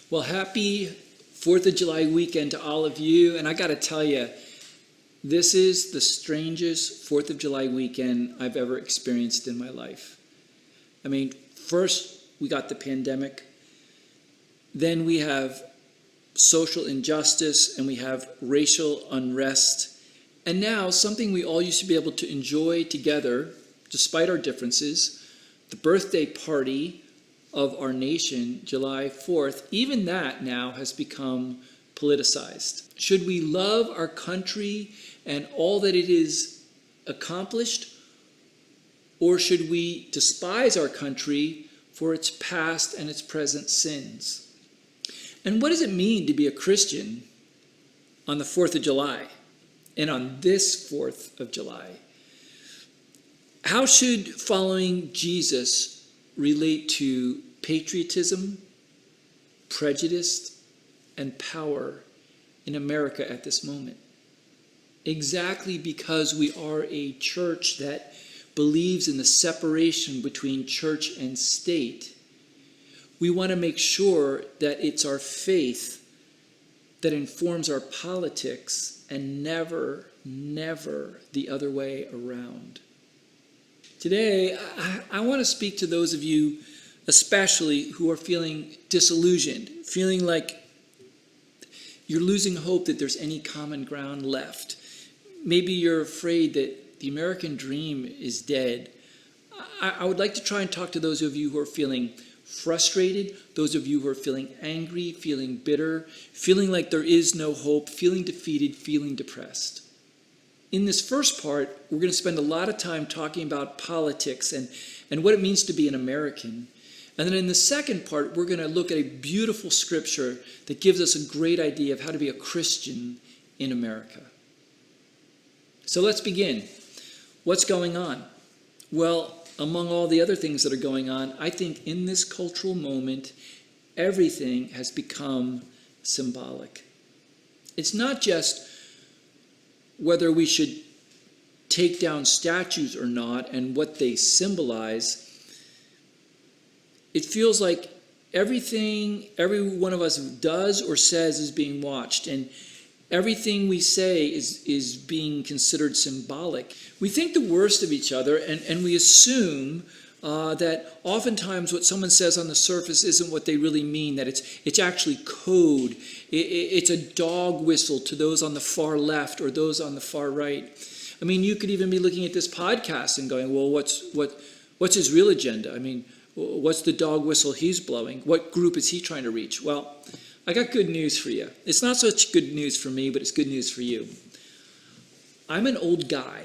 Well, happy 4th of July weekend to all of you. And I got to tell you, this is the strangest 4th of July weekend I've ever experienced in my life. I mean, first we got the pandemic, then we have social injustice, and we have racial unrest, and now something we all used to be able to enjoy together, despite our differences, the birthday party of our nation, July 4th, even that now has become politicized. Should we love our country and all that it is accomplished, or should we despise our country for its past and its present sins? And what does it mean to be a Christian on the 4th of July and on this 4th of July? How should following Jesus relate to patriotism, prejudice, and power in America at this moment? Exactly because we are a church that believes in the separation between church and state, we want to make sure that it's our faith that informs our politics and never the other way around. Today, I want to speak to those of you especially who are feeling disillusioned, feeling like you're losing hope that there's any common ground left. Maybe you're afraid that the American dream is dead. I would like to try and talk to those of you who are feeling frustrated, those of you who are feeling angry, feeling bitter, feeling like there is no hope, feeling defeated, feeling depressed. In this first part, we're going to spend a lot of time talking about politics and what it means to be an American. And then in the second part, we're going to look at a beautiful scripture that gives us a great idea of how to be a Christian in America. So let's begin. What's going on? Well, among all the other things that are going on, I think in this cultural moment, everything has become symbolic. It's not just whether we should take down statues or not and what they symbolize. It feels like everything every one of us does or says is being watched, and everything we say is being considered symbolic. We think the worst of each other, and we assume that oftentimes what someone says on the surface isn't what they really mean, that it's actually code. It's a dog whistle to those on the far left or those on the far right. I mean, you could even be looking at this podcast and going, well, what's his real agenda? I mean, what's the dog whistle he's blowing? What group is he trying to reach? Well, I got good news for you. It's not such good news for me, but it's good news for you. I'm an old guy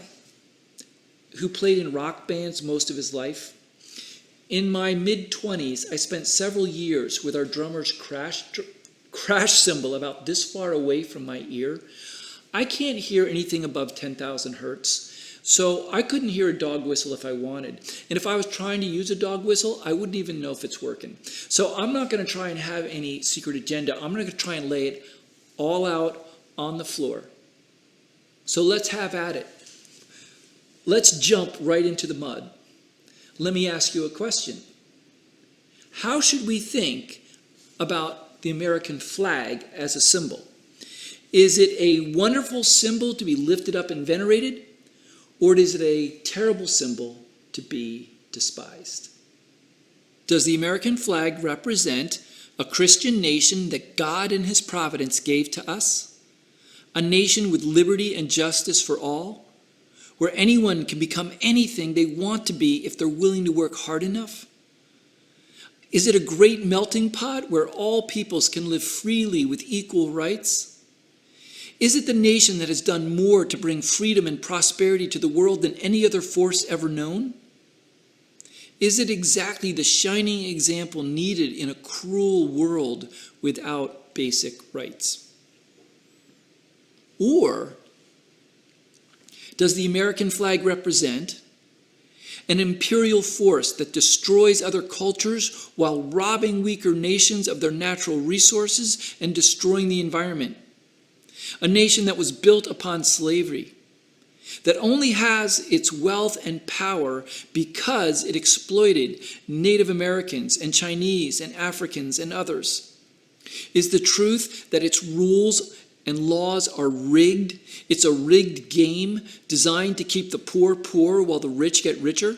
who played in rock bands most of his life. In my mid-20s, I spent several years with our drummer's crash cymbal about this far away from my ear. I can't hear anything above 10,000 hertz. So I couldn't hear a dog whistle if I wanted. And if I was trying to use a dog whistle, I wouldn't even know if it's working. So I'm not going to try and have any secret agenda. I'm going to try and lay it all out on the floor. So let's have at it. Let's jump right into the mud. Let me ask you a question. How should we think about the American flag as a symbol? Is it a wonderful symbol to be lifted up and venerated? Or is it a terrible symbol to be despised? Does the American flag represent a Christian nation that God in His providence gave to us? A nation with liberty and justice for all? Where anyone can become anything they want to be if they're willing to work hard enough? Is it a great melting pot where all peoples can live freely with equal rights? Is it the nation that has done more to bring freedom and prosperity to the world than any other force ever known? Is it exactly the shining example needed in a cruel world without basic rights? Or does the American flag represent an imperial force that destroys other cultures while robbing weaker nations of their natural resources and destroying the environment? A nation that was built upon slavery, that only has its wealth and power because it exploited Native Americans and Chinese and Africans and others. Is the truth that its rules and laws are rigged? It's a rigged game designed to keep the poor poor while the rich get richer?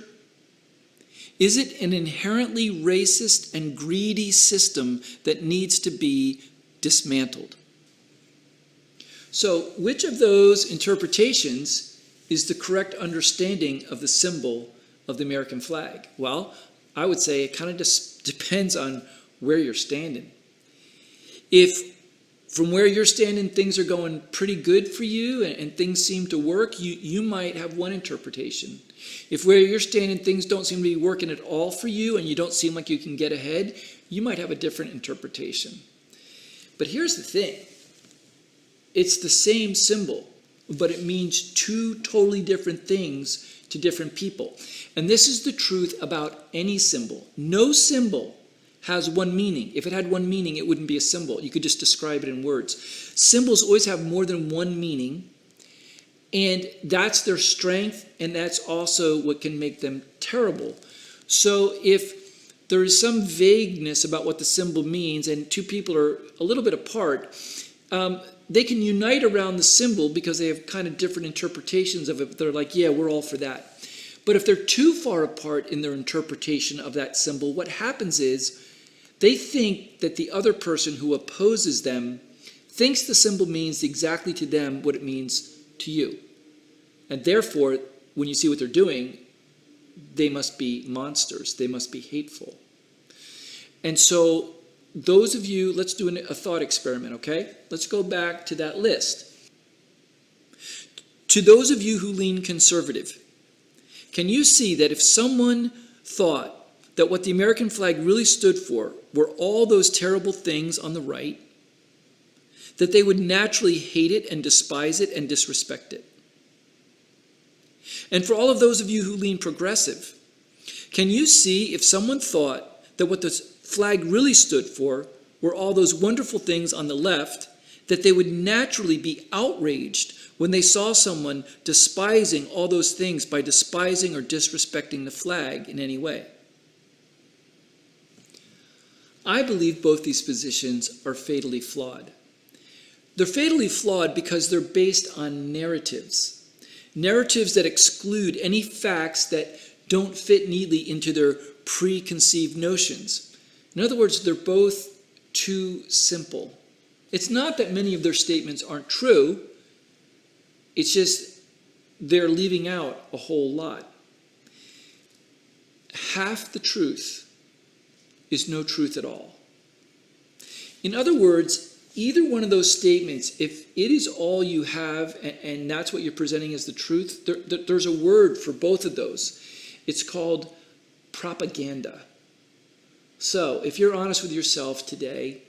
Is it an inherently racist and greedy system that needs to be dismantled? So, which of those interpretations is the correct understanding of the symbol of the American flag? Well, I would say it kind of just depends on where you're standing. If from where you're standing things are going pretty good for you and things seem to work, you might have one interpretation. If where you're standing things don't seem to be working at all for you and you don't seem like you can get ahead, you might have a different interpretation. But here's the thing. It's the same symbol, but it means two totally different things to different people. And this is the truth about any symbol. No symbol has one meaning. If it had one meaning, it wouldn't be a symbol. You could just describe it in words. Symbols always have more than one meaning, and that's their strength, and that's also what can make them terrible. So if there is some vagueness about what the symbol means, and two people are a little bit apart, they can unite around the symbol because they have kind of different interpretations of it. They're like, yeah, we're all for that. But if they're too far apart in their interpretation of that symbol, what happens is they think that the other person who opposes them thinks the symbol means exactly to them what it means to you. And therefore, when you see what they're doing, they must be monsters. They must be hateful. And so those of you, let's do a thought experiment, okay? Let's go back to that list. To those of you who lean conservative, can you see that if someone thought that what the American flag really stood for were all those terrible things on the right, that they would naturally hate it and despise it and disrespect it? And for all of those of you who lean progressive, can you see if someone thought that what the flag really stood for were all those wonderful things on the left, that they would naturally be outraged when they saw someone despising all those things by despising or disrespecting the flag in any way? I believe both these positions are fatally flawed. They're fatally flawed because they're based on narratives. Narratives that exclude any facts that don't fit neatly into their preconceived notions. In other words, they're both too simple. It's not that many of their statements aren't true. It's just they're leaving out a whole lot. Half the truth is no truth at all. In other words, either one of those statements, if it is all you have and that's what you're presenting as the truth, there's a word for both of those. It's called propaganda. So if you're honest with yourself today,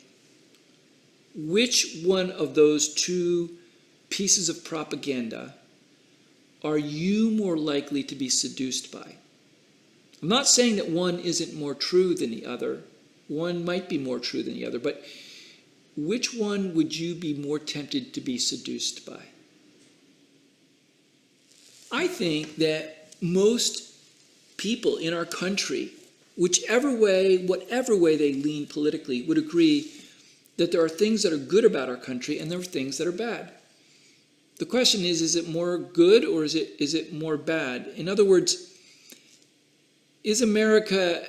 which one of those two pieces of propaganda are you more likely to be seduced by? I'm not saying that one isn't more true than the other. One might be more true than the other, but which one would you be more tempted to be seduced by? I think that most people in our country, whichever way, whatever way they lean politically, would agree that there are things that are good about our country and there are things that are bad. The question is it more good or is it more bad? In other words, is America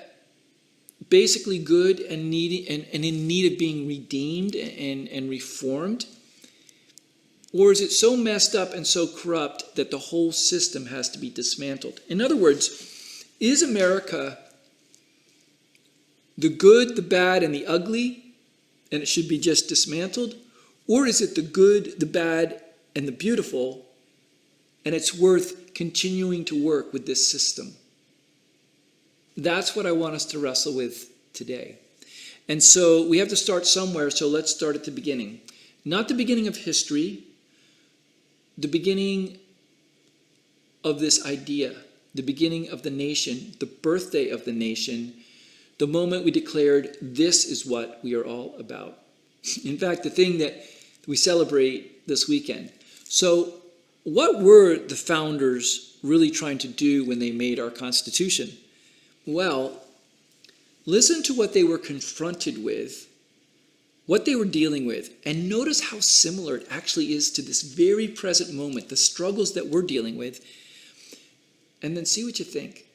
basically good and needy and in need of being redeemed and reformed? Or is it so messed up and so corrupt that the whole system has to be dismantled? In other words, is America the good, the bad, and the ugly, and it should be just dismantled? Or is it the good, the bad, and the beautiful, and it's worth continuing to work with this system? That's what I want us to wrestle with today. And so we have to start somewhere, so let's start at the beginning. Not the beginning of history, the beginning of this idea, the beginning of the nation, the birthday of the nation, the moment we declared this is what we are all about. In fact, the thing that we celebrate this weekend. So what were the founders really trying to do when they made our Constitution? Well, listen to what they were confronted with what they were dealing with, and notice how similar it actually is to this very present moment, the struggles that we're dealing with, and then see what you think.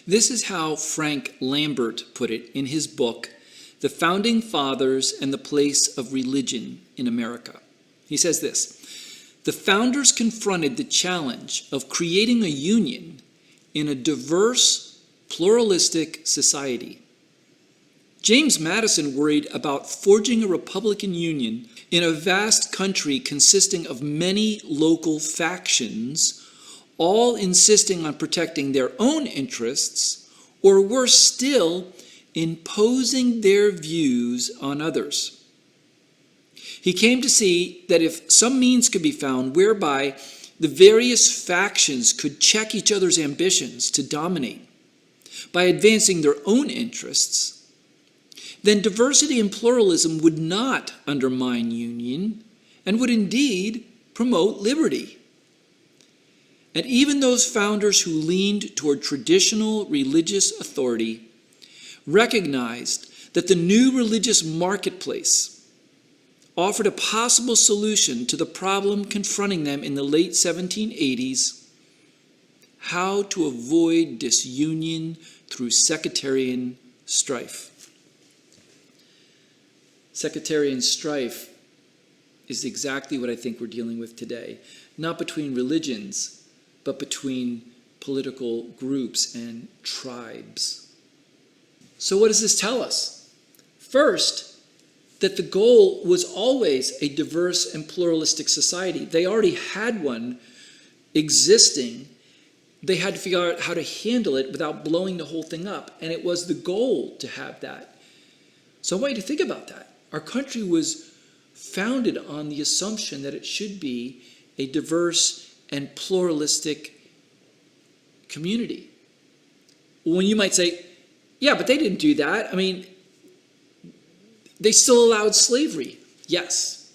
This is how Frank Lambert put it in his book, The Founding Fathers and the Place of Religion in America. He says this: the founders confronted the challenge of creating a union in a diverse, pluralistic society. James Madison worried about forging a Republican Union in a vast country consisting of many local factions, all insisting on protecting their own interests, or worse still, imposing their views on others. He came to see that if some means could be found whereby the various factions could check each other's ambitions to dominate by advancing their own interests, then diversity and pluralism would not undermine union and would indeed promote liberty. And even those founders who leaned toward traditional religious authority recognized that the new religious marketplace offered a possible solution to the problem confronting them in the late 1780s: how to avoid disunion through sectarian strife. Sectarian strife is exactly what I think we're dealing with today, not between religions, but between political groups and tribes. So what does this tell us? First, that the goal was always a diverse and pluralistic society. They already had one existing. They had to figure out how to handle it without blowing the whole thing up. And it was the goal to have that. So I want you to think about that. Our country was founded on the assumption that it should be a diverse and pluralistic community. When you might say, yeah, but they didn't do that. I mean, they still allowed slavery. Yes.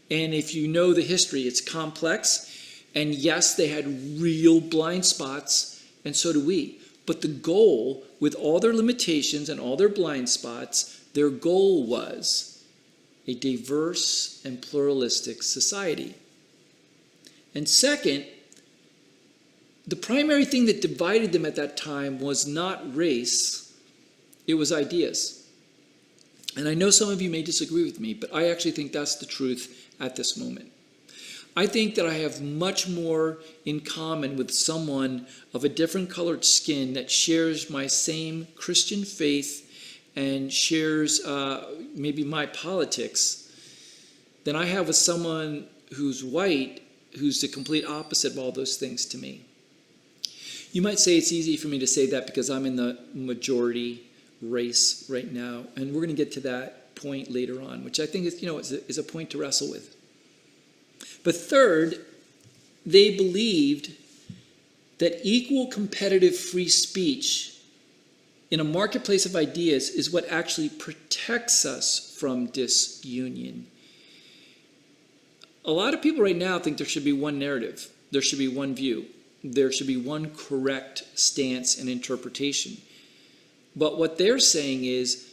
And if you know the history, it's complex. And yes, they had real blind spots, and so do we. But the goal, with all their limitations and all their blind spots, their goal was a diverse and pluralistic society. And second, the primary thing that divided them at that time was not race, it was ideas. And I know some of you may disagree with me, but I actually think that's the truth at this moment. I think that I have much more in common with someone of a different colored skin that shares my same Christian faith and shares maybe my politics than I have with someone who's white, who's the complete opposite of all those things to me. You might say it's easy for me to say that because I'm in the majority race right now, and we're going to get to that point later on, which I think is a point to wrestle with. But third, they believed that equal competitive free speech in a marketplace of ideas is what actually protects us from disunion. A lot of people right now think there should be one narrative, there should be one view, there should be one correct stance and interpretation. But what they're saying is,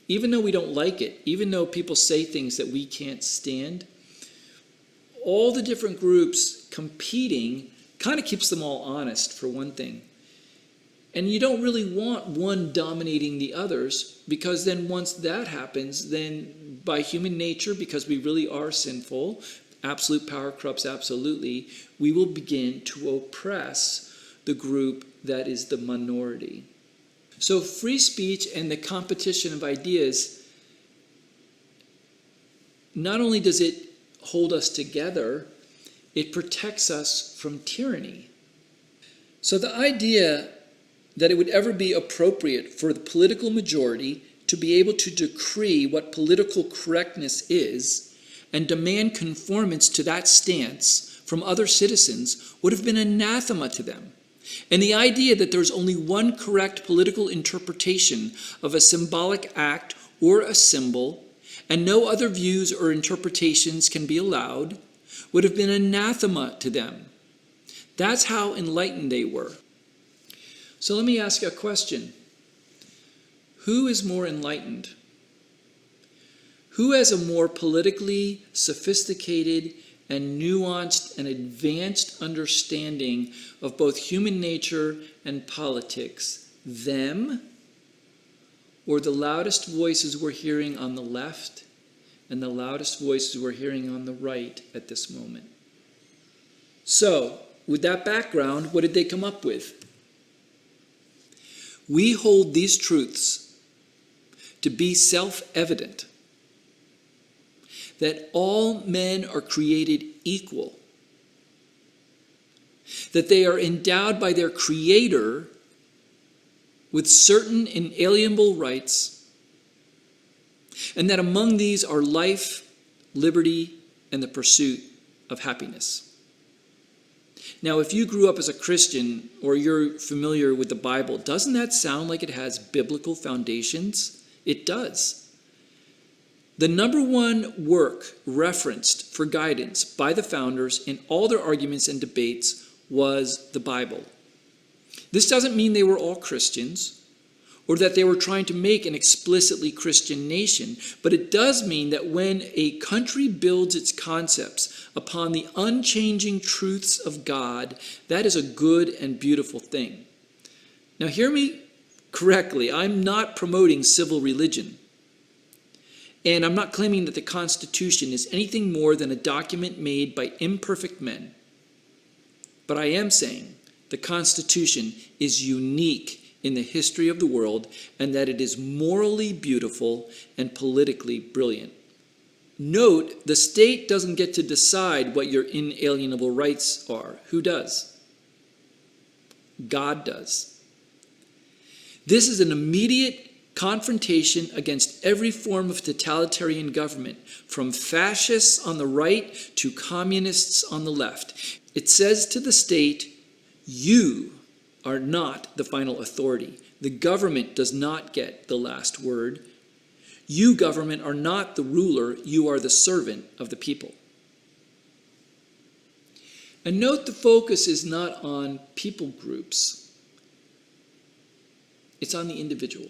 even though we don't like it, even though people say things that we can't stand, all the different groups competing kind of keeps them all honest, for one thing. And you don't really want one dominating the others, because then once that happens, then by human nature, because we really are sinful, absolute power corrupts absolutely, we will begin to oppress the group that is the minority. So free speech and the competition of ideas, not only does it hold us together, it protects us from tyranny. So the idea that it would ever be appropriate for the political majority to be able to decree what political correctness is and demand conformance to that stance from other citizens would have been anathema to them. And the idea that there's only one correct political interpretation of a symbolic act or a symbol, and no other views or interpretations can be allowed, would have been anathema to them. That's how enlightened they were. So let me ask you a question. Who is more enlightened? Who has a more politically sophisticated and nuanced and advanced understanding of both human nature and politics? Them, or the loudest voices we're hearing on the left and the loudest voices we're hearing on the right at this moment? So, with that background, what did they come up with? We hold these truths to be self-evident, that all men are created equal, that they are endowed by their Creator with certain inalienable rights, and that among these are life, liberty, and the pursuit of happiness. Now, if you grew up as a Christian or you're familiar with the Bible, doesn't that sound like it has biblical foundations? It does. The number one work referenced for guidance by the founders in all their arguments and debates was the Bible. This doesn't mean they were all Christians or that they were trying to make an explicitly Christian nation, but it does mean that when a country builds its concepts upon the unchanging truths of God, that is a good and beautiful thing. Now, hear me correctly. I'm not promoting civil religion. And I'm not claiming that the Constitution is anything more than a document made by imperfect men. But I am saying the Constitution is unique in the history of the world and that it is morally beautiful and politically brilliant. Note, the state doesn't get to decide what your inalienable rights are. Who does? God does. This is an immediate confrontation against every form of totalitarian government, from fascists on the right to communists on the left. It says to the state, you are not the final authority. The government does not get the last word. You, government, are not the ruler. You are the servant of the people. And note the focus is not on people groups. It's on the individual.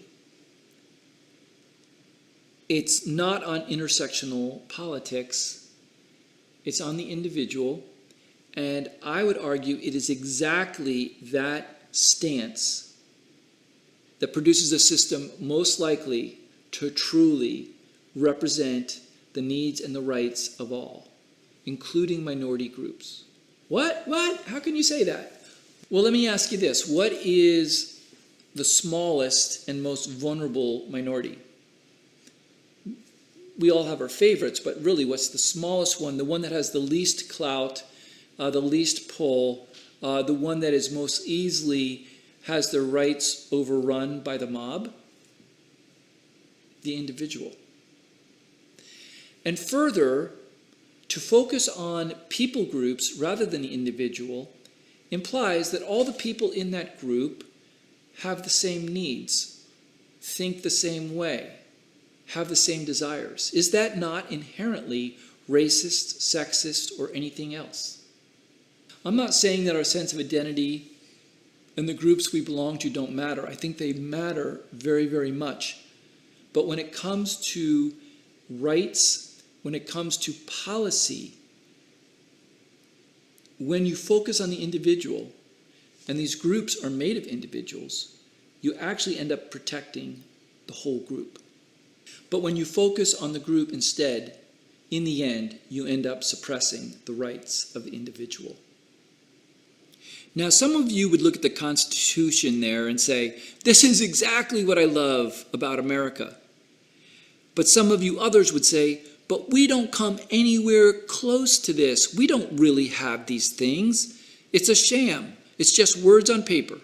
It's not on intersectional politics. It's on the individual. And I would argue it is exactly that stance that produces a system most likely to truly represent the needs and the rights of all, including minority groups. What? How can you say that? Well, let me ask you this. What is the smallest and most vulnerable minority? We all have our favorites, but really what's the smallest one, the one that has the least clout, the least pull, the one that is most easily has their rights overrun by the mob? The individual. And further, to focus on people groups rather than the individual implies that all the people in that group have the same needs, think the same way, have the same desires. Is that not inherently racist, sexist, or anything else? I'm not saying that our sense of identity and the groups we belong to don't matter. I think they matter very, very much. But when it comes to rights, when it comes to policy, when you focus on the individual, and these groups are made of individuals, you actually end up protecting the whole group. But when you focus on the group instead, in the end, you end up suppressing the rights of the individual. Now, some of you would look at the Constitution there and say, this is exactly what I love about America. But some of you others would say, but we don't come anywhere close to this. We don't really have these things. It's a sham. It's just words on paper.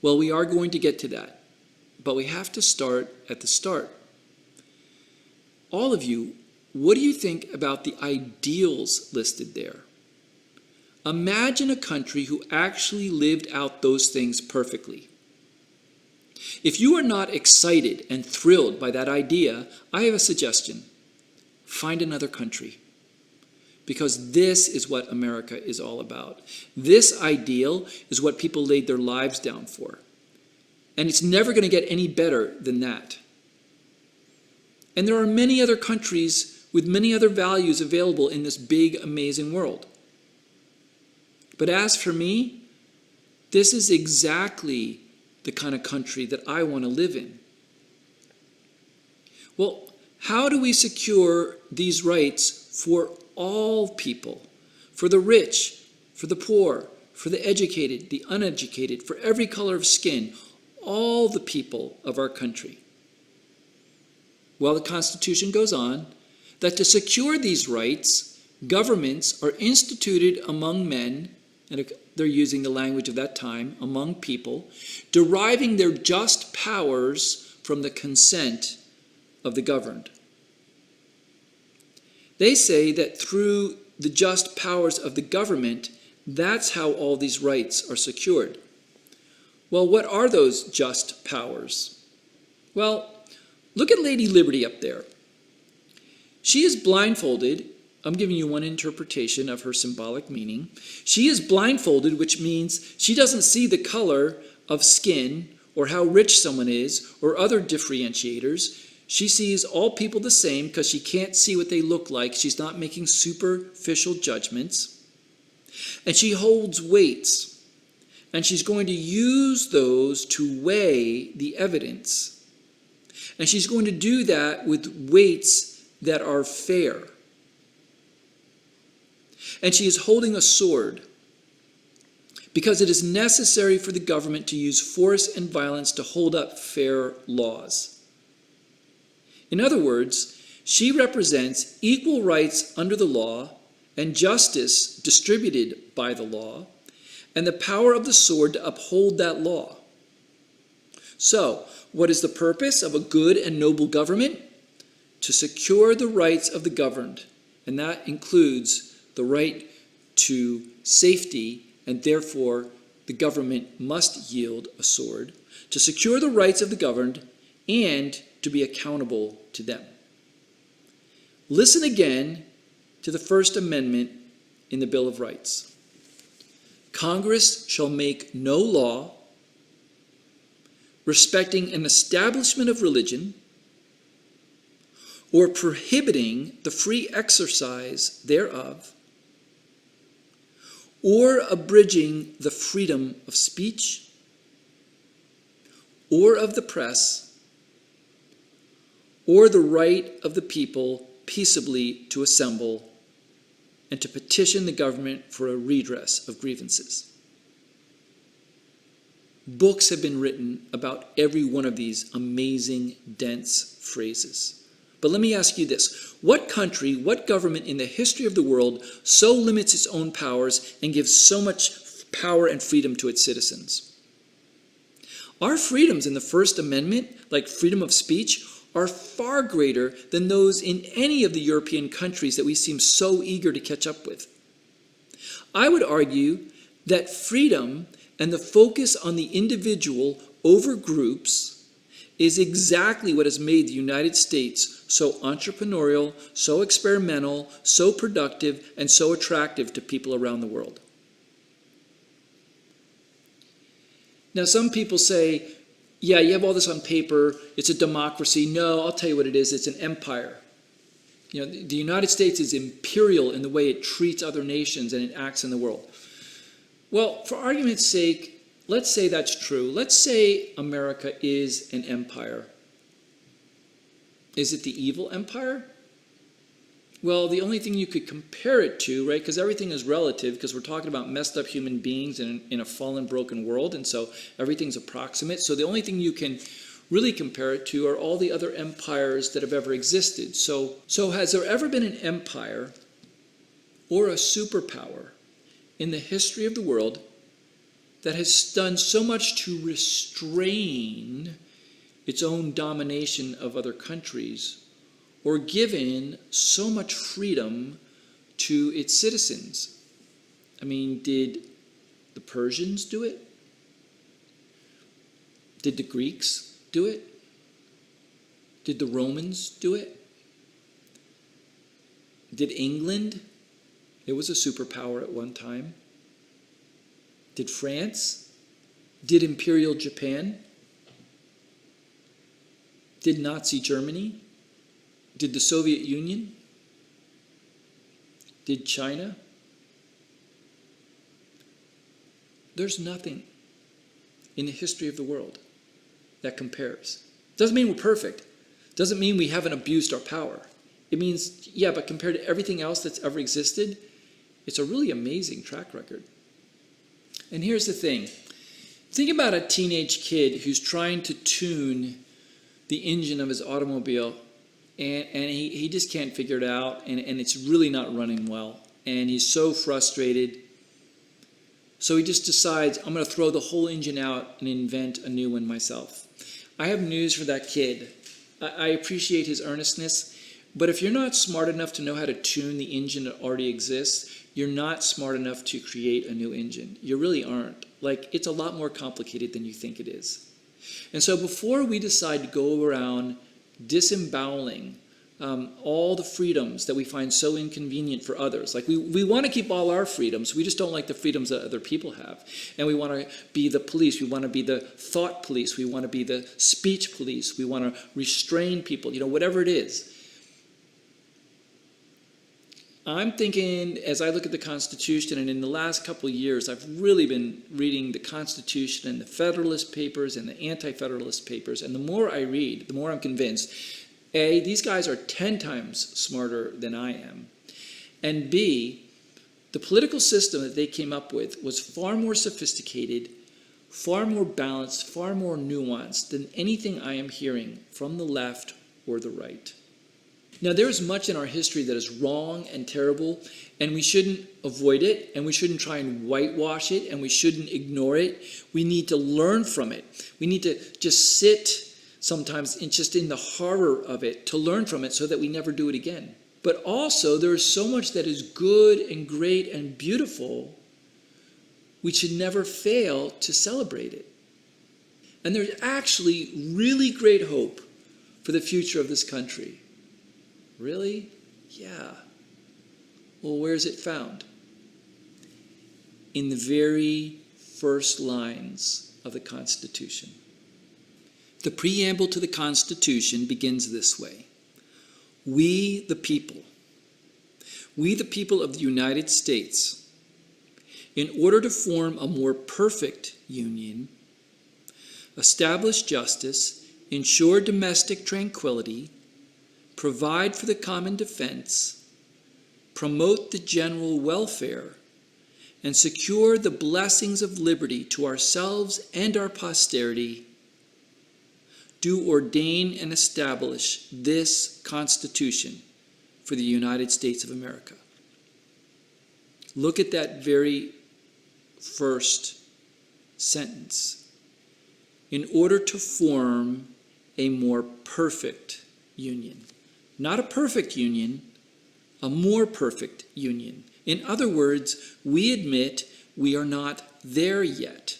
Well, we are going to get to that. But we have to start at the start. All of you, what do you think about the ideals listed there? Imagine a country who actually lived out those things perfectly. If you are not excited and thrilled by that idea, I have a suggestion. Find another country. Because this is what America is all about. This ideal is what people laid their lives down for. And it's never going to get any better than that. And there are many other countries with many other values available in this big, amazing world. But as for me, this is exactly the kind of country that I want to live in. Well, how do we secure these rights for all people? For the rich, for the poor, for the educated, the uneducated, for every color of skin, all the people of our country? Well, the Constitution goes on that to secure these rights, governments are instituted among men, and they're using the language of that time, among people, deriving their just powers from the consent of the governed. They say that through the just powers of the government, that's how all these rights are secured. Well, what are those just powers? Well, look at Lady Liberty up there. She is blindfolded. I'm giving you one interpretation of her symbolic meaning. She is blindfolded, which means she doesn't see the color of skin or how rich someone is or other differentiators. She sees all people the same because she can't see what they look like. She's not making superficial judgments. And she holds weights. And she's going to use those to weigh the evidence. And she's going to do that with weights that are fair. And she is holding a sword because it is necessary for the government to use force and violence to hold up fair laws. In other words, she represents equal rights under the law and justice distributed by the law and the power of the sword to uphold that law. So, what is the purpose of a good and noble government? To secure the rights of the governed, and that includes the right to safety, and therefore the government must yield a sword, to secure the rights of the governed and to be accountable to them. Listen again to the First Amendment in the Bill of Rights. Congress shall make no law respecting an establishment of religion or prohibiting the free exercise thereof, or abridging the freedom of speech, or of the press, or the right of the people peaceably to assemble and to petition the government for a redress of grievances. Books have been written about every one of these amazing, dense phrases. But let me ask you this. What country, what government in the history of the world so limits its own powers and gives so much power and freedom to its citizens? Our freedoms in the First Amendment, like freedom of speech, are far greater than those in any of the European countries that we seem so eager to catch up with. I would argue that freedom and the focus on the individual over groups is exactly what has made the United States so entrepreneurial, so experimental, so productive, and so attractive to people around the world. Now, some people say, yeah, you have all this on paper, it's a democracy. No, I'll tell you what it is, it's an empire. You know, the United States is imperial in the way it treats other nations and it acts in the world. Well, for argument's sake, let's say that's true. Let's say America is an empire. Is it the evil empire? Well, the only thing you could compare it to, right, because everything is relative, because we're talking about messed up human beings in a fallen, broken world, and so everything's approximate. So the only thing you can really compare it to are all the other empires that have ever existed. So has there ever been an empire or a superpower in the history of the world that has done so much to restrain its own domination of other countries, or given so much freedom to its citizens? I mean, did the Persians do it? Did the Greeks do it? Did the Romans do it? Did England? It was a superpower at one time. Did France? Did Imperial Japan? Did Nazi Germany? Did the Soviet Union? Did China? There's nothing in the history of the world that compares. Doesn't mean we're perfect. Doesn't mean we haven't abused our power. It means, yeah, but compared to everything else that's ever existed, it's a really amazing track record. And here's the thing. Think about a teenage kid who's trying to tune the engine of his automobile, and he just can't figure it out, and it's really not running well. And he's so frustrated. So he just decides, I'm going to throw the whole engine out and invent a new one myself. I have news for that kid. I appreciate his earnestness, but if you're not smart enough to know how to tune the engine that already exists, you're not smart enough to create a new engine. You really aren't. Like, it's a lot more complicated than you think it is. And so before we decide to go around disemboweling all the freedoms that we find so inconvenient for others. Like we want to keep all our freedoms. We just don't like the freedoms that other people have. And we want to be the police. We want to be the thought police. We want to be the speech police. We want to restrain people, whatever it is. I'm thinking, as I look at the Constitution, and in the last couple of years, I've really been reading the Constitution and the Federalist Papers and the Anti-Federalist Papers, and the more I read, the more I'm convinced, A, these guys are 10 times smarter than I am, and B, the political system that they came up with was far more sophisticated, far more balanced, far more nuanced than anything I am hearing from the left or the right. Now, there is much in our history that is wrong and terrible, and we shouldn't avoid it, and we shouldn't try and whitewash it, and we shouldn't ignore it. We need to learn from it. We need to just sit sometimes just in the horror of it, to learn from it so that we never do it again. But also, there is so much that is good and great and beautiful, we should never fail to celebrate it. And there's actually really great hope for the future of this country. Really? Yeah. Well, where is it found? In the very first lines of the Constitution. The preamble to the Constitution begins this way. We the people of the United States, in order to form a more perfect union, establish justice, ensure domestic tranquility, provide for the common defense, promote the general welfare, and secure the blessings of liberty to ourselves and our posterity, do ordain and establish this Constitution for the United States of America. Look at that very first sentence. In order to form a more perfect union. Not a perfect union, a more perfect union. In other words, we admit we are not there yet.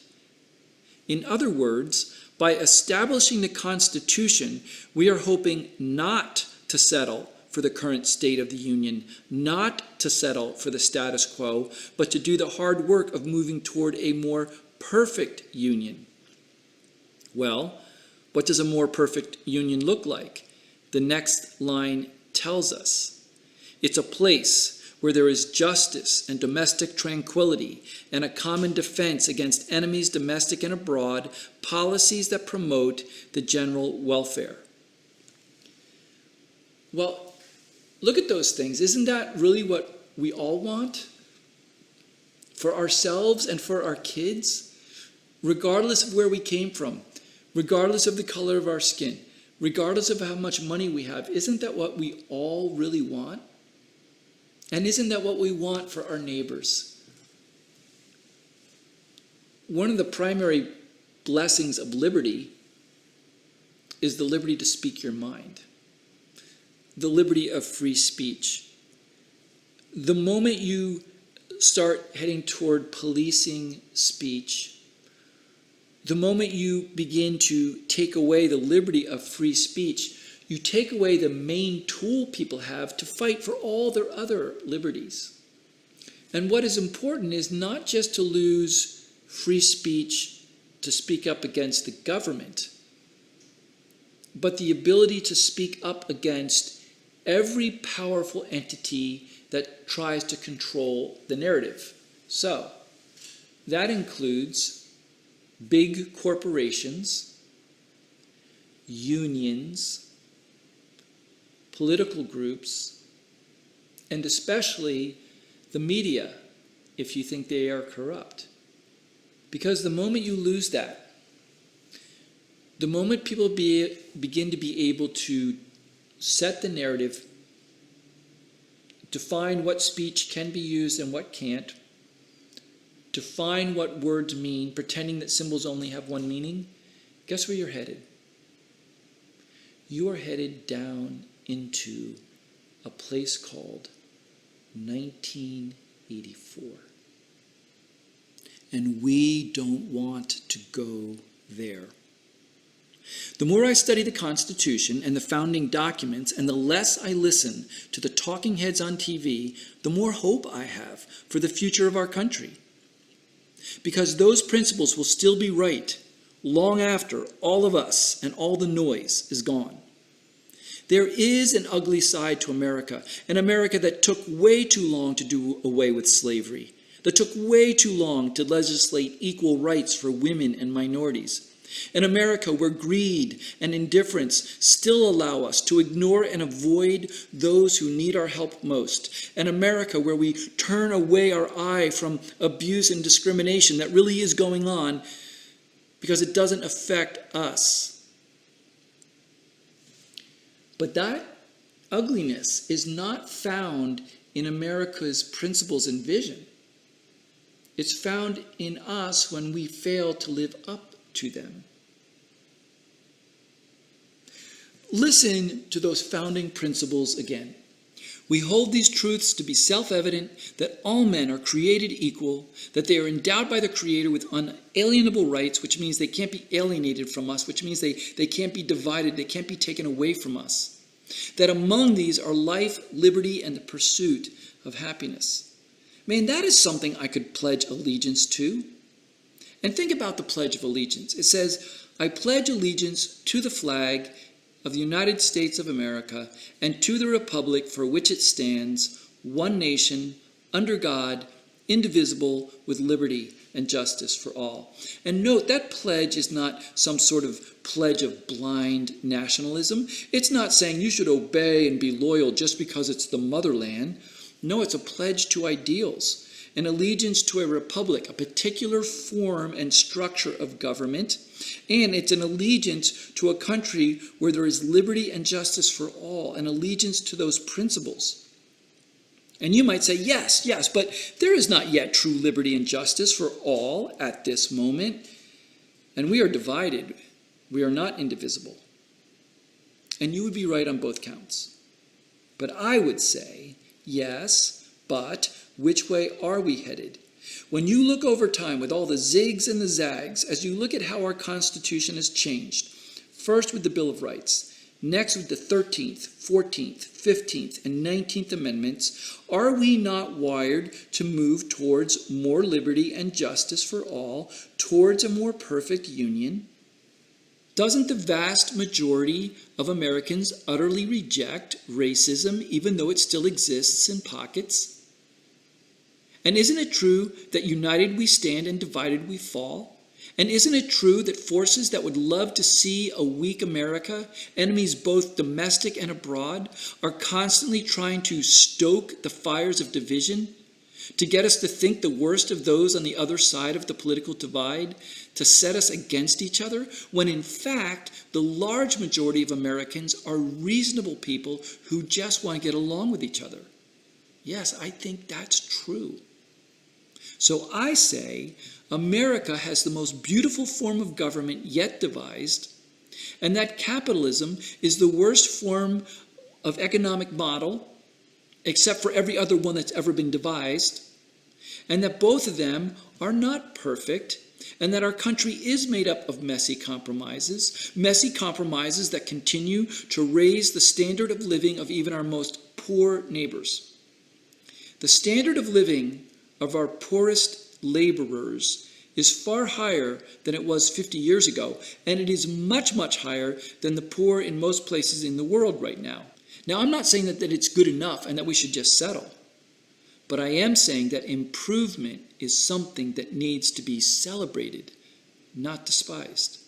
In other words, by establishing the Constitution, we are hoping not to settle for the current state of the Union, not to settle for the status quo, but to do the hard work of moving toward a more perfect union. Well, what does a more perfect union look like? The next line tells us. It's a place where there is justice and domestic tranquility and a common defense against enemies domestic and abroad, policies that promote the general welfare. Well, look at those things. Isn't that really what we all want? For ourselves and for our kids? Regardless of where we came from, regardless of the color of our skin, regardless of how much money we have, isn't that what we all really want? And isn't that what we want for our neighbors? One of the primary blessings of liberty is the liberty to speak your mind, the liberty of free speech. The moment you start heading toward policing speech, the moment you begin to take away the liberty of free speech, you take away the main tool people have to fight for all their other liberties. And what is important is not just to lose free speech to speak up against the government, but the ability to speak up against every powerful entity that tries to control the narrative. So, that includes big corporations, unions, political groups, and especially the media, if you think they are corrupt. Because the moment you lose that, the moment people begin to be able to set the narrative, define what speech can be used and what can't, define what words mean, pretending that symbols only have one meaning, guess where you're headed? You are headed down into a place called 1984. And we don't want to go there. The more I study the Constitution and the founding documents, and the less I listen to the talking heads on TV, the more hope I have for the future of our country. Because those principles will still be right long after all of us and all the noise is gone. There is an ugly side to America, an America that took way too long to do away with slavery, that took way too long to legislate equal rights for women and minorities. An America where greed and indifference still allow us to ignore and avoid those who need our help most. An America where we turn away our eye from abuse and discrimination that really is going on because it doesn't affect us. But that ugliness is not found in America's principles and vision. It's found in us when we fail to live up to them. Listen to those founding principles again. We hold these truths to be self-evident, that all men are created equal, that they are endowed by the Creator with unalienable rights, which means they can't be alienated from us, which means they can't be divided, they can't be taken away from us. That among these are life, liberty, and the pursuit of happiness. Man, that is something I could pledge allegiance to. And think about the Pledge of Allegiance. It says, I pledge allegiance to the flag of the United States of America and to the republic for which it stands, one nation, under God, indivisible, with liberty and justice for all. And note, that pledge is not some sort of pledge of blind nationalism. It's not saying you should obey and be loyal just because it's the motherland. No, it's a pledge to ideals, an allegiance to a republic, a particular form and structure of government, and it's an allegiance to a country where there is liberty and justice for all, an allegiance to those principles. And you might say, yes, but there is not yet true liberty and justice for all at this moment, and we are divided. We are not indivisible. And you would be right on both counts. But I would say, yes, but which way are we headed? When you look over time with all the zigs and the zags, as you look at how our Constitution has changed, first with the Bill of Rights, next with the 13th, 14th, 15th, and 19th Amendments, are we not wired to move towards more liberty and justice for all, towards a more perfect union? Doesn't the vast majority of Americans utterly reject racism, even though it still exists in pockets? And isn't it true that united we stand and divided we fall? And isn't it true that forces that would love to see a weak America, enemies both domestic and abroad, are constantly trying to stoke the fires of division, to get us to think the worst of those on the other side of the political divide, to set us against each other, when in fact the large majority of Americans are reasonable people who just want to get along with each other? Yes, I think that's true. So I say America has the most beautiful form of government yet devised, and that capitalism is the worst form of economic model, except for every other one that's ever been devised, and that both of them are not perfect, and that our country is made up of messy compromises that continue to raise the standard of living of even our most poor neighbors. The standard of living of our poorest laborers is far higher than it was 50 years ago, and it is much, much higher than the poor in most places in the world right now. Now, I'm not saying that it's good enough and that we should just settle, but I am saying that improvement is something that needs to be celebrated, not despised.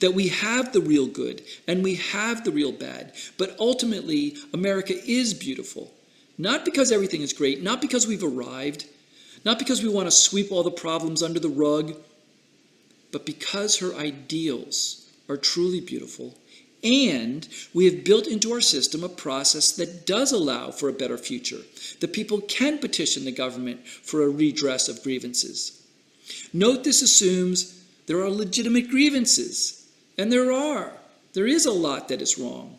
That we have the real good and we have the real bad, but ultimately America is beautiful. Not because everything is great, not because we've arrived, not because we want to sweep all the problems under the rug, but because her ideals are truly beautiful, and we have built into our system a process that does allow for a better future. The people can petition the government for a redress of grievances. Note this assumes there are legitimate grievances, and there are. There is a lot that is wrong.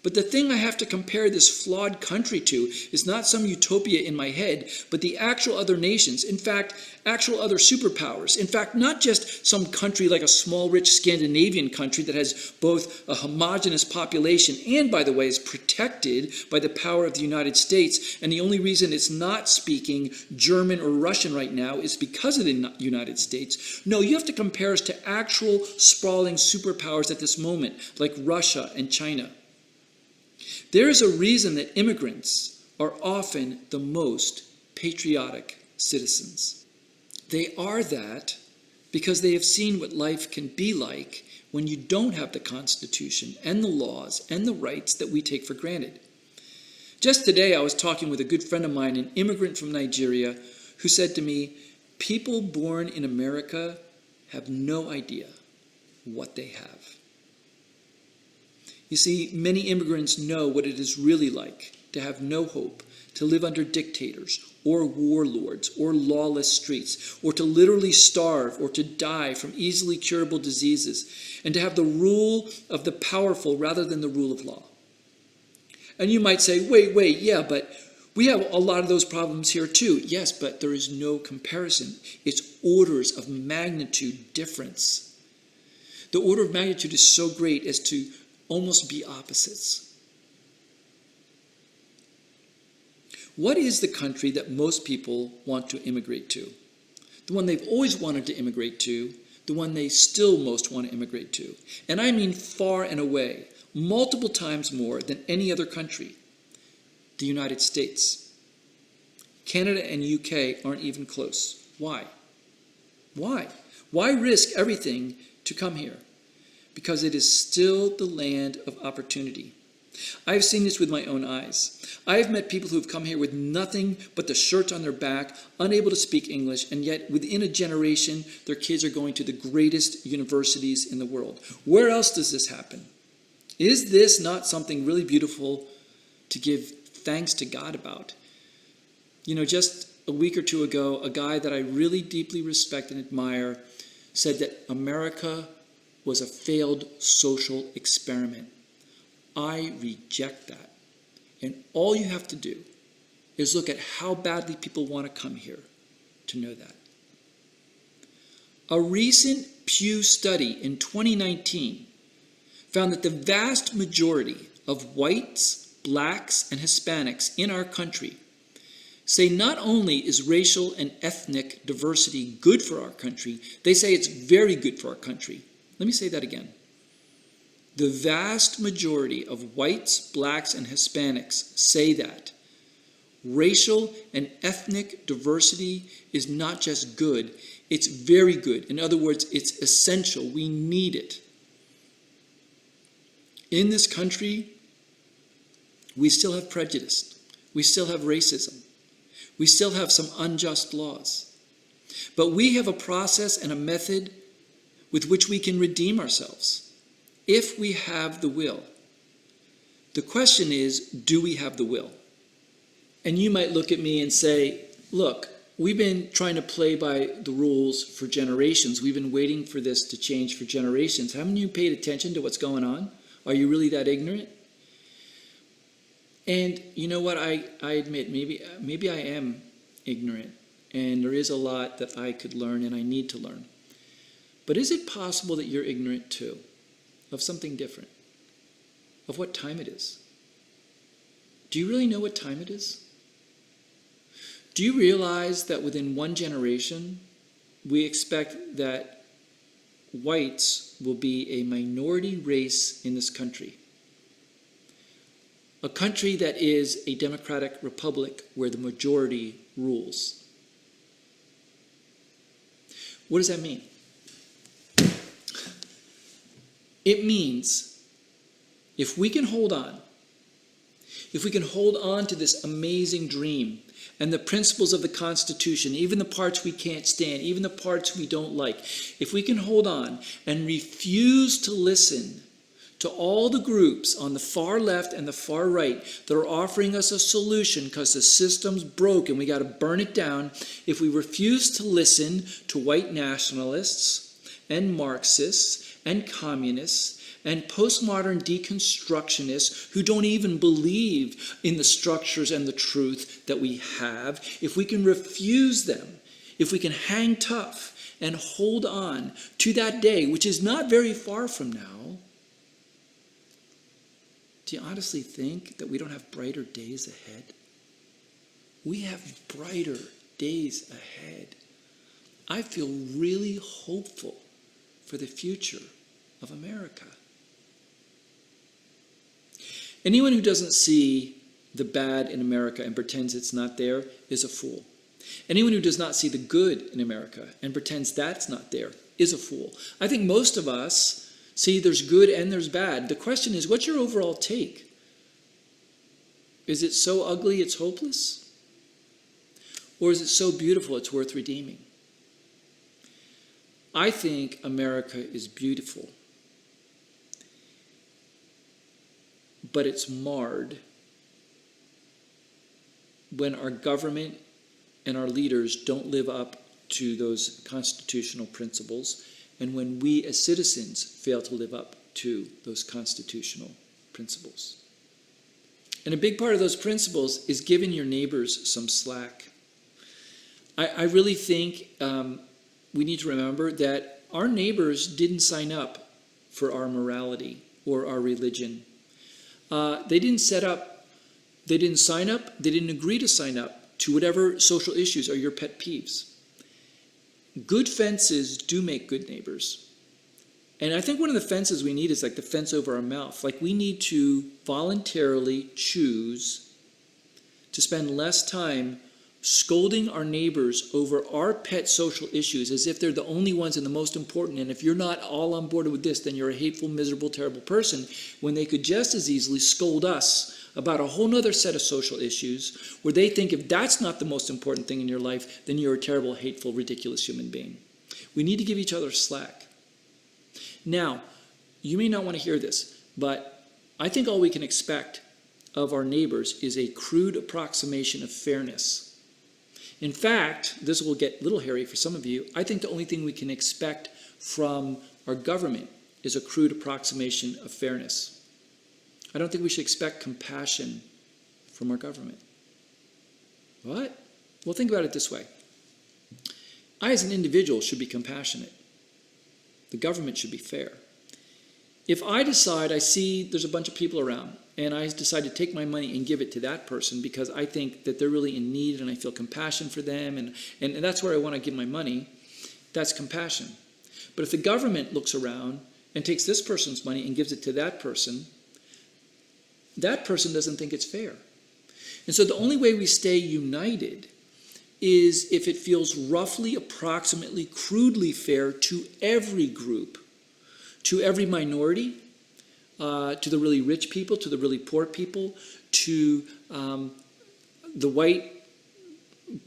But the thing I have to compare this flawed country to is not some utopia in my head, but the actual other nations, in fact, actual other superpowers. In fact, not just some country like a small, rich Scandinavian country that has both a homogeneous population and, by the way, is protected by the power of the United States. And the only reason it's not speaking German or Russian right now is because of the United States. No, you have to compare us to actual sprawling superpowers at this moment, like Russia and China. There is a reason that immigrants are often the most patriotic citizens. They are that because they have seen what life can be like when you don't have the Constitution and the laws and the rights that we take for granted. Just today I was talking with a good friend of mine, an immigrant from Nigeria, who said to me, people born in America have no idea what they have. You see, many immigrants know what it is really like to have no hope, to live under dictators or warlords or lawless streets, or to literally starve or to die from easily curable diseases, and to have the rule of the powerful rather than the rule of law. And you might say, wait, yeah, but we have a lot of those problems here too. Yes, but there is no comparison. It's orders of magnitude difference. The order of magnitude is so great as to almost be opposites. What is the country that most people want to immigrate to? The one they've always wanted to immigrate to, the one they still most want to immigrate to. And I mean far and away, multiple times more than any other country. The United States. Canada and UK aren't even close. Why? Why? Why risk everything to come here? Because it is still the land of opportunity. I've seen this with my own eyes. I've met people who have come here with nothing but the shirts on their back, unable to speak English, and yet within a generation, their kids are going to the greatest universities in the world. Where else does this happen? Is this not something really beautiful to give thanks to God about? You know, just a week or two ago, a guy that I really deeply respect and admire said that America was a failed social experiment. I reject that. And all you have to do is look at how badly people want to come here to know that. A recent Pew study in 2019 found that the vast majority of whites, blacks, and Hispanics in our country say not only is racial and ethnic diversity good for our country, they say it's very good for our country. Let me say that again. The vast majority of whites, blacks, and Hispanics say that racial and ethnic diversity is not just good, it's very good. In other words, it's essential. We need it. In this country, we still have prejudice. We still have racism. We still have some unjust laws. But we have a process and a method with which we can redeem ourselves if we have the will. The question is, do we have the will? And you might look at me and say, look, we've been trying to play by the rules for generations. We've been waiting for this to change for generations. Haven't you paid attention to what's going on? Are you really that ignorant? And you know what, I admit, maybe I am ignorant, and there is a lot that I could learn and I need to learn. But is it possible that you're ignorant too, of something different, of what time it is? Do you really know what time it is? Do you realize that within one generation, we expect that whites will be a minority race in this country. A country that is a democratic republic where the majority rules. What does that mean? It means if we can hold on to this amazing dream and the principles of the Constitution, even the parts we can't stand, even the parts we don't like, if we can hold on and refuse to listen to all the groups on the far left and the far right that are offering us a solution because the system's broke and we got to burn it down, if we refuse to listen to white nationalists and Marxists and communists and postmodern deconstructionists who don't even believe in the structures and the truth that we have, if we can refuse them, if we can hang tough and hold on to that day, which is not very far from now, do you honestly think that we don't have brighter days ahead? We have brighter days ahead. I feel really hopeful for the future of America. Anyone who doesn't see the bad in America and pretends it's not there is a fool. Anyone who does not see the good in America and pretends that's not there is a fool. I think most of us see there's good and there's bad. The question is, what's your overall take? Is it so ugly it's hopeless? Or is it so beautiful it's worth redeeming? I think America is beautiful. But it's marred when our government and our leaders don't live up to those constitutional principles, and when we as citizens fail to live up to those constitutional principles. And a big part of those principles is giving your neighbors some slack. I really think we need to remember that our neighbors didn't sign up for our morality or our religion. They didn't sign up, they didn't agree to sign up to whatever social issues are your pet peeves. Good fences do make good neighbors. And I think one of the fences we need is like the fence over our mouth. Like we need to voluntarily choose to spend less time scolding our neighbors over our pet social issues as if they're the only ones and the most important. And if you're not all on board with this, then you're a hateful, miserable, terrible person, when they could just as easily scold us about a whole other set of social issues where they think if that's not the most important thing in your life, then you're a terrible, hateful, ridiculous human being. We need to give each other slack. Now, you may not want to hear this, but I think all we can expect of our neighbors is a crude approximation of fairness. In fact, this will get a little hairy for some of you, I think the only thing we can expect from our government is a crude approximation of fairness. I don't think we should expect compassion from our government. What? Well, think about it this way. I, as an individual, should be compassionate. The government should be fair. If I decide I see there's a bunch of people around and I decide to take my money and give it to that person because I think that they're really in need and I feel compassion for them and that's where I want to give my money, that's compassion. But if the government looks around and takes this person's money and gives it to that person doesn't think it's fair. And so the only way we stay united is if it feels roughly, approximately, crudely fair to every group, to every minority, to the really rich people, to the really poor people, to the white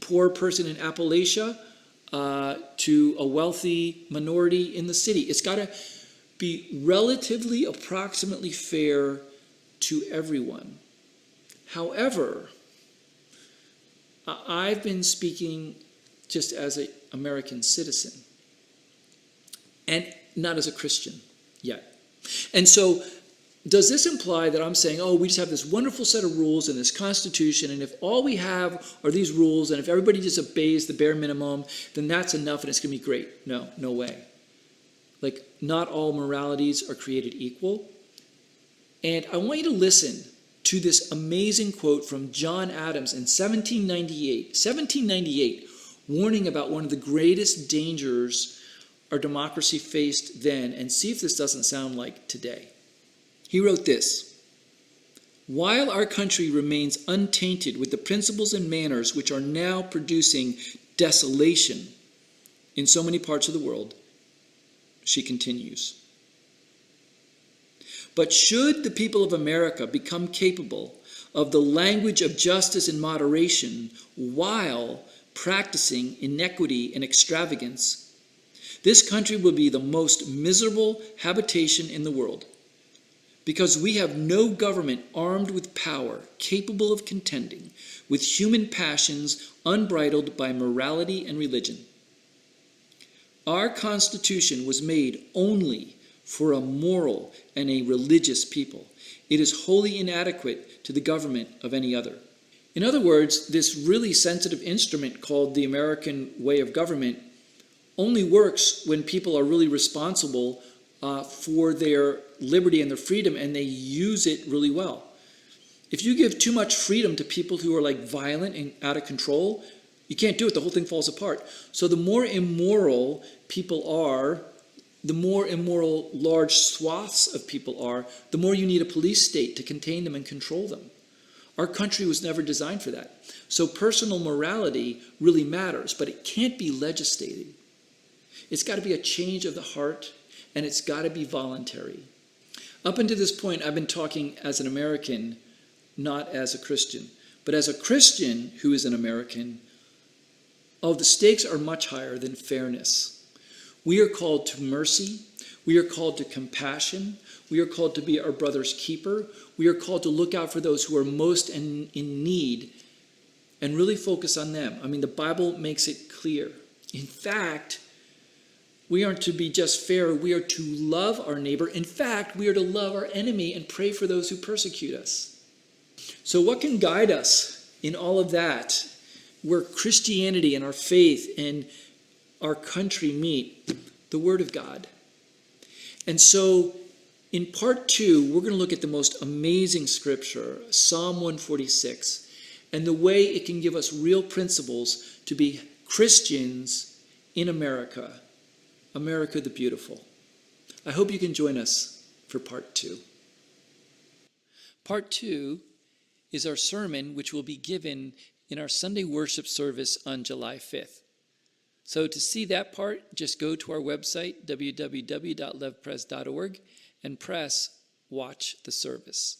poor person in Appalachia, to a wealthy minority in the city. It's got to be relatively, approximately fair to everyone. However, I've been speaking just as an American citizen and not as a Christian yet. And so does this imply that I'm saying, oh, we just have this wonderful set of rules in this Constitution, and if all we have are these rules, and if everybody just obeys the bare minimum, then that's enough and it's going to be great? No, no way. Like, not all moralities are created equal. And I want you to listen to this amazing quote from John Adams in 1798. 1798, warning about one of the greatest dangers our democracy faced then, and see if this doesn't sound like today. He wrote this: "While our country remains untainted with the principles and manners which are now producing desolation in so many parts of the world," she continues, "but should the people of America become capable of the language of justice and moderation while practicing inequity and extravagance, this country will be the most miserable habitation in the world, because we have no government armed with power capable of contending with human passions unbridled by morality and religion. Our Constitution was made only for a moral and a religious people. It is wholly inadequate to the government of any other." In other words, this really sensitive instrument called the American way of government only works when people are really responsible for their liberty and their freedom, and they use it really well. If you give too much freedom to people who are like violent and out of control, you can't do it. The whole thing falls apart. So the more immoral people are, the more immoral large swaths of people are, the more you need a police state to contain them and control them. Our country was never designed for that. So personal morality really matters, but it can't be legislated. It's got to be a change of the heart, and it's got to be voluntary. Up until this point, I've been talking as an American, not as a Christian. But as a Christian who is an American, the stakes are much higher than fairness. We are called to mercy. We are called to compassion. We are called to be our brother's keeper. We are called to look out for those who are most in need and really focus on them. I mean, the Bible makes it clear. In fact, we aren't to be just fair. We are to love our neighbor. In fact, we are to love our enemy and pray for those who persecute us. So what can guide us in all of that, where Christianity and our faith and our country meet? The Word of God. And so in part 2, we're going to look at the most amazing scripture, Psalm 146, and the way it can give us real principles to be Christians in America, America the beautiful. I hope you can join us for part 2. Part 2 is our sermon, which will be given in our Sunday worship service on July 5th. So to see that part, just go to our website, www.levpres.org, and press Watch the Service.